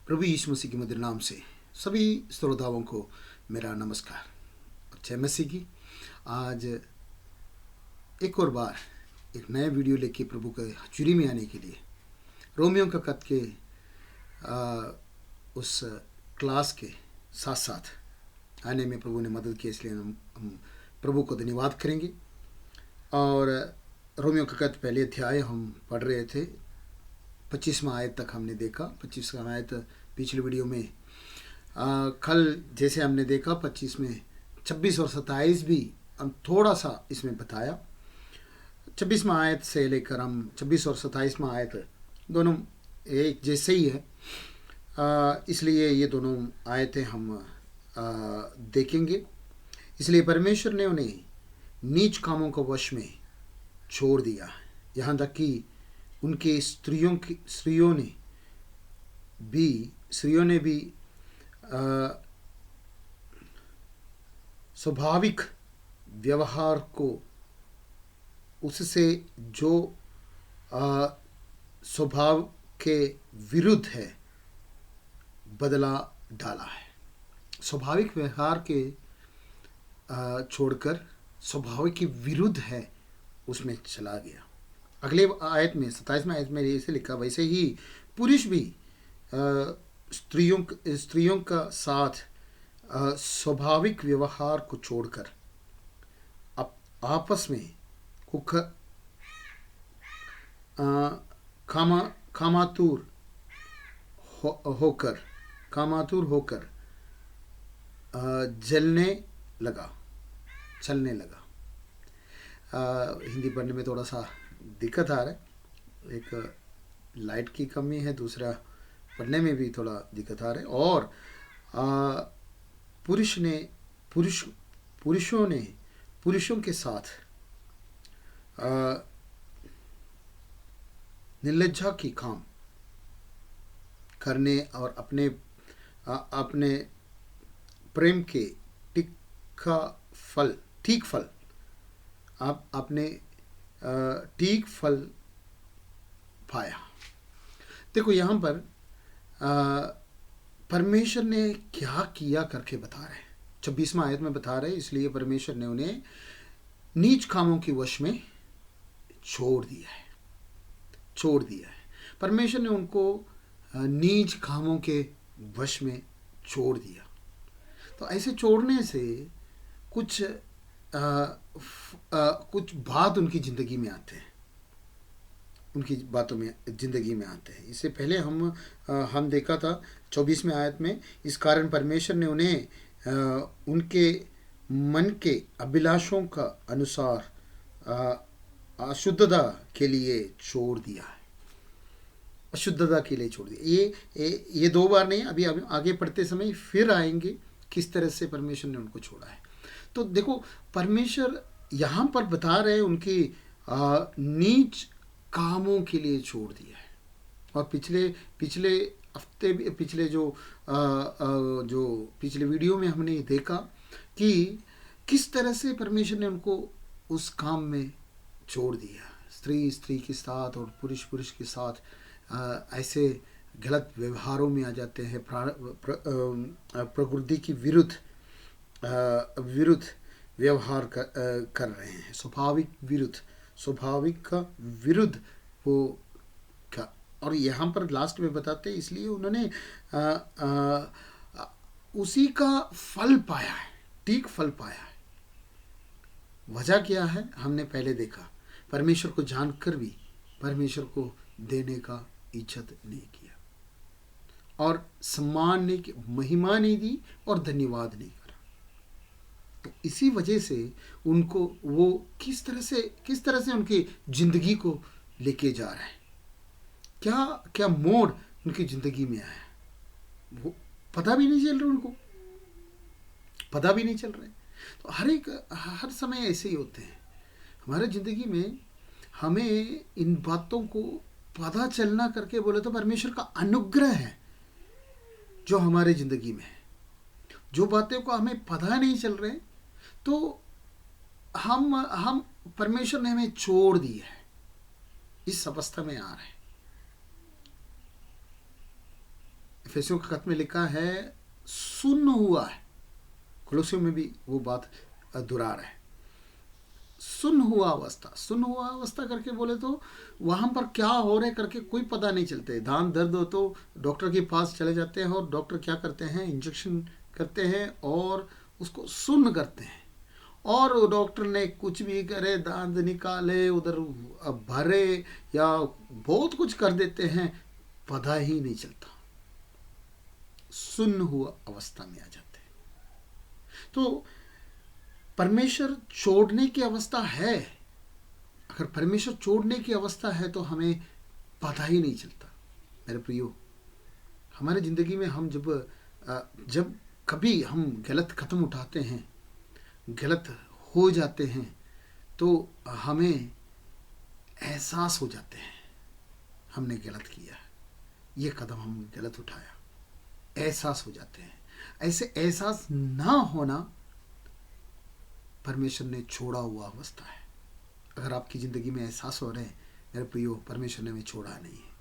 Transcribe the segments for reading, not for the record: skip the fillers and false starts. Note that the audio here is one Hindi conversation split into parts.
प्रभु यीशु मसीह के मधुर नाम से सभी श्रोताओं को मेरा नमस्कार और जय मसीह की। आज एक और बार एक नया वीडियो लेके प्रभु के हजूरी में आने के लिए रोमियो का खत के उस क्लास के साथ साथ आने में प्रभु ने मदद की, इसलिए हम प्रभु को धन्यवाद करेंगे। और रोमियो का खत पहले अध्याय हम पढ़ रहे थे, 25वां आयत तक हमने देखा। 25वां आयत पिछले वीडियो में कल जैसे हमने देखा 25 में 26 और 27 भी हम थोड़ा सा इसमें बताया। 26वां आयत से लेकर हम 26 और 27वां आयत दोनों एक जैसे ही है, इसलिए ये दोनों आयतें हम देखेंगे। इसलिए परमेश्वर ने उन्हें नीच कामों को वश में छोड़ दिया, यहाँ तक कि उनके स्त्रियों ने भी स्वाभाविक व्यवहार को उससे जो स्वभाव के विरुद्ध है बदला डाला है। स्वाभाविक व्यवहार के छोड़कर स्वभाव के विरुद्ध है उसमें चला गया। अगले आयत में 27वें आयत में ऐसे लिखा, वैसे ही पुरुष भी स्त्रियों का साथ स्वाभाविक व्यवहार को छोड़कर आपस में कामातुर होकर चलने लगा। हिंदी पढ़ने में थोड़ा सा दिक्कत आ रहा है, एक लाइट की कमी है, दूसरा पढ़ने में भी थोड़ा दिक्कत आ रहा है। और पुरुषों के साथ निर्लज्जा की काम करने और अपने प्रेम के ठीक फल पाया। देखो यहाँ पर परमेश्वर ने क्या किया करके बता रहे हैं, 26वां आयत में बता रहे हैं। इसलिए परमेश्वर ने उन्हें नीच कामों के वश में छोड़ दिया है। परमेश्वर ने उनको नीच कामों के वश में छोड़ दिया। तो ऐसे छोड़ने से कुछ बात उनकी ज़िंदगी में आते हैं, ज़िंदगी में आते हैं। इससे पहले हम देखा था 24वें आयत में, इस कारण परमेश्वर ने उन्हें उनके मन के अभिलाषों का अनुसार अशुद्धता के लिए छोड़ दिया है। ये दो बार नहीं, अभी आगे पढ़ते समय फिर आएंगे किस तरह से परमेश्वर ने उनको छोड़ा है। तो देखो परमेश्वर यहाँ पर बता रहे हैं उनकी नीच कामों के लिए छोड़ दिया है। और पिछले हफ्ते पिछले वीडियो में हमने देखा कि किस तरह से परमेश्वर ने उनको उस काम में छोड़ दिया। स्त्री के साथ और पुरुष के साथ ऐसे गलत व्यवहारों में आ जाते हैं, प्रकृति की विरुद्ध व्यवहार कर रहे हैं, स्वाभाविक का विरुद्ध वो का। और यहाँ पर लास्ट में बताते हैं, इसलिए उन्होंने उसी का फल पाया है, ठीक फल पाया है। वजह क्या है हमने पहले देखा, परमेश्वर को जानकर भी परमेश्वर को देने का इज्जत नहीं किया और सम्मान नहीं किया, महिमा नहीं दी और धन्यवाद नहीं करा। तो इसी वजह से उनको वो किस तरह से उनकी जिंदगी को लेके जा रहा है, क्या मोड़ उनकी जिंदगी में आया, वो पता भी नहीं चल रहा, उनको पता भी नहीं चल रहा है। तो हर समय ऐसे ही होते हैं हमारे जिंदगी में। हमें इन बातों को पता चलना करके बोले तो परमेश्वर का अनुग्रह है जो हमारे जिंदगी में है। जो बातें को हमें पता नहीं चल रहे तो हम परमेश्वर ने हमें छोड़ दिया है, इस अवस्था में आ रहे हैं। इफिसियों के खत में लिखा है सुन्न हुआ है। कुलुसियों में भी वो बात दोहरा रहा है, सुन्न हुआ अवस्था करके बोले तो वहां पर क्या हो रहा है करके कोई पता नहीं चलते। दांत दर्द हो तो डॉक्टर के पास चले जाते हैं और डॉक्टर क्या करते हैं, इंजेक्शन करते हैं और उसको सुन्न करते हैं। और डॉक्टर ने कुछ भी करे, दांत निकाले, उधर भरे या बहुत कुछ कर देते हैं, पता ही नहीं चलता, सुन्न हुआ अवस्था में आ जाते हैं। तो परमेश्वर छोड़ने की अवस्था है। अगर परमेश्वर छोड़ने की अवस्था है तो हमें पता ही नहीं चलता। मेरे प्रियो, हमारे ज़िंदगी में हम जब कभी हम गलत कदम उठाते हैं, गलत हो जाते हैं, तो हमें एहसास हो जाते हैं हमने गलत किया, ये कदम हम गलत उठाया, एहसास हो जाते हैं। ऐसे एहसास ना होना परमेश्वर ने छोड़ा हुआ अवस्था है। अगर आपकी ज़िंदगी में एहसास हो रहे हैं, मेरे प्रियो, परमेश्वर ने हमें छोड़ा नहीं है,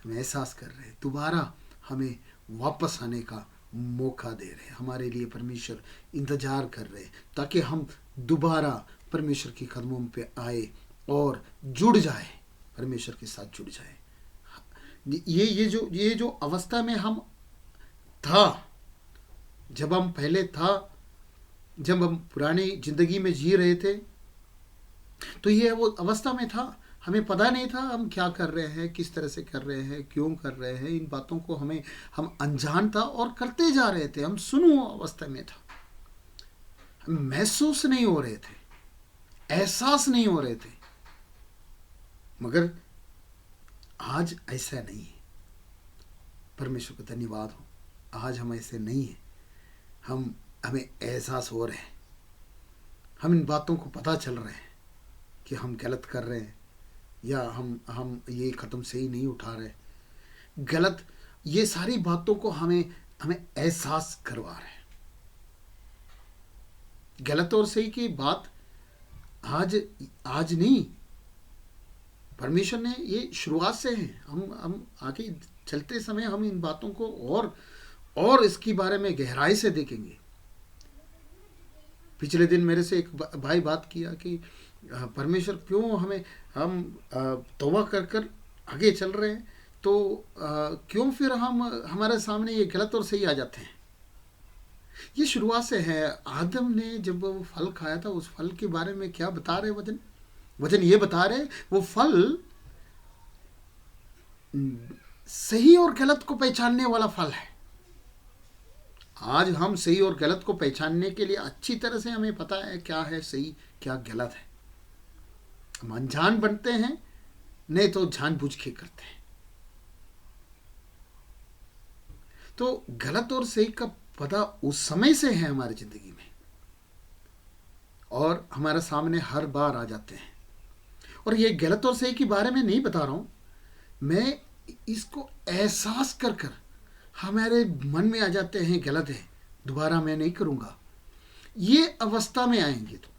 हमें एहसास कर रहे हैं, दोबारा हमें वापस आने का मौका दे रहे हैं। हमारे लिए परमेश्वर इंतज़ार कर रहे हैं ताकि हम दोबारा परमेश्वर के कदमों पे आए और जुड़ जाए, परमेश्वर के साथ जुड़ जाए। ये जो अवस्था में हम था, जब हम पहले था, जब हम पुरानी ज़िंदगी में जी रहे थे, तो ये वो अवस्था में था, हमें पता नहीं था हम क्या कर रहे हैं, किस तरह से कर रहे हैं, क्यों कर रहे हैं। इन बातों को हम अनजान था और करते जा रहे थे। हम सुनो अवस्था में था, हम महसूस नहीं हो रहे थे, एहसास नहीं हो रहे थे। मगर आज ऐसा नहीं है। परमेश्वर का धन्यवाद हो, आज हम ऐसे नहीं हैं। हमें एहसास हो रहे हैं, हम इन बातों को पता चल रहे हैं कि हम गलत कर रहे हैं या हम ये कदम सही नहीं उठा रहे, गलत, ये सारी बातों को हमें एहसास करवा रहे हैं। गलत और सही की बात आज नहीं, परमेश्वर ने ये शुरुआत से है। हम आगे चलते समय हम इन बातों को और इसके बारे में गहराई से देखेंगे। पिछले दिन मेरे से एक भाई बात किया कि परमेश्वर क्यों हम तौबा कर आगे चल रहे हैं, तो क्यों फिर हमारे सामने ये गलत और सही आ जाते हैं। ये शुरुआत से है। आदम ने जब वो फल खाया था, उस फल के बारे में क्या बता रहे वचन ये बता रहे, वो फल सही और गलत को पहचानने वाला फल है। आज हम सही और गलत को पहचानने के लिए अच्छी तरह से हमें पता है क्या है सही, क्या गलत है। हम अनजान बनते हैं, नहीं तो जानबूझ के करते हैं। तो गलत और सही का पता उस समय से है हमारी जिंदगी में, और हमारे सामने हर बार आ जाते हैं। और ये गलत और सही के बारे में नहीं बता रहा हूं मैं, इसको एहसास कर हमारे मन में आ जाते हैं गलत है, दोबारा मैं नहीं करूंगा। ये अवस्था में आएंगे तो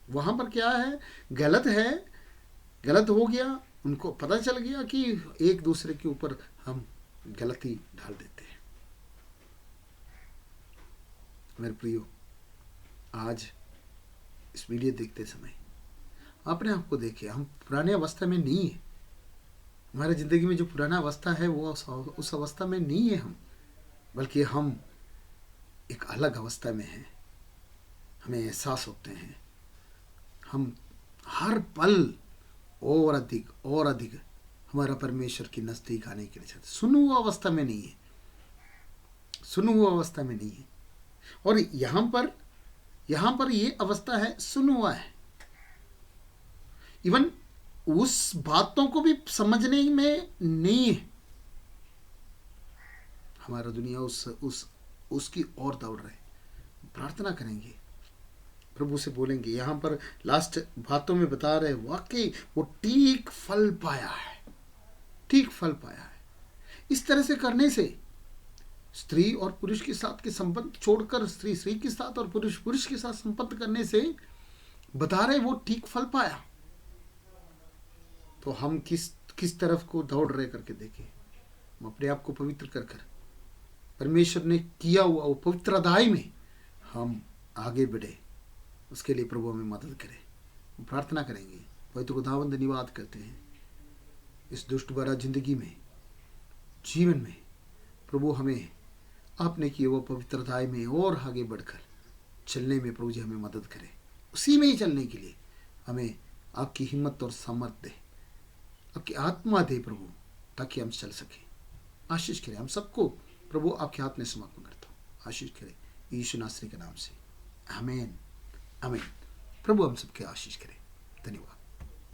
वहां पर क्या है, गलत है, गलत हो गया, उनको पता चल गया कि एक दूसरे के ऊपर हम गलती डाल देते हैं। मेरे प्रियो, आज इस वीडियो देखते समय अपने आप को देखिए, हम पुराने अवस्था में नहीं है। हमारे ज़िंदगी में जो पुराना अवस्था है वो उस अवस्था में नहीं है हम, बल्कि हम एक अलग अवस्था में हैं। हमें एहसास होते हैं, हम हर पल और अधिक हमारा परमेश्वर की नज़दीक आने के लिए चाहते। सुनो हुआ अवस्था में नहीं है, सुनो हुआ अवस्था में नहीं है। और यहाँ पर ये अवस्था है, सुनो हुआ है। इवन उस बातों को भी समझने में नहीं है। हमारा दुनिया उसकी ओर दौड़ रहे। प्रार्थना करेंगे, प्रभु से बोलेंगे। यहाँ पर लास्ट बातों में बता रहे, वाकई वो ठीक फल पाया है, ठीक फल पाया है। इस तरह से करने से, स्त्री और पुरुष के साथ के संबंध छोड़कर स्त्री के साथ और पुरुष के साथ संबंध करने से बता रहे वो ठीक फल पाया। तो हम किस तरफ को दौड़ रहे करके देखें। हम अपने आप को पवित्र कर परमेश्वर ने किया हुआ वो पवित्र अध्याय में हम आगे बढ़े, उसके लिए प्रभु हमें मदद करे। प्रार्थना करेंगे। पवित्र खुदावंद धन्यवाद करते हैं इस दुष्ट भरा जिंदगी में, जीवन में प्रभु हमें आपने किए वो पवित्र अध्याय में और आगे बढ़कर चलने में प्रभु जी हमें मदद करें। उसी में ही चलने के लिए हमें आपकी हिम्मत और सामर्थ्य दे, आपकी आत्मा दे प्रभु, ताकि हम चल सकें। आशीष करें हम सबको प्रभु, आपके हाथ में समर्पण करता हूँ। आशीष करें यीशु नासरी के नाम से, आमीन आमीन। प्रभु हम सबके आशीष करें। धन्यवाद।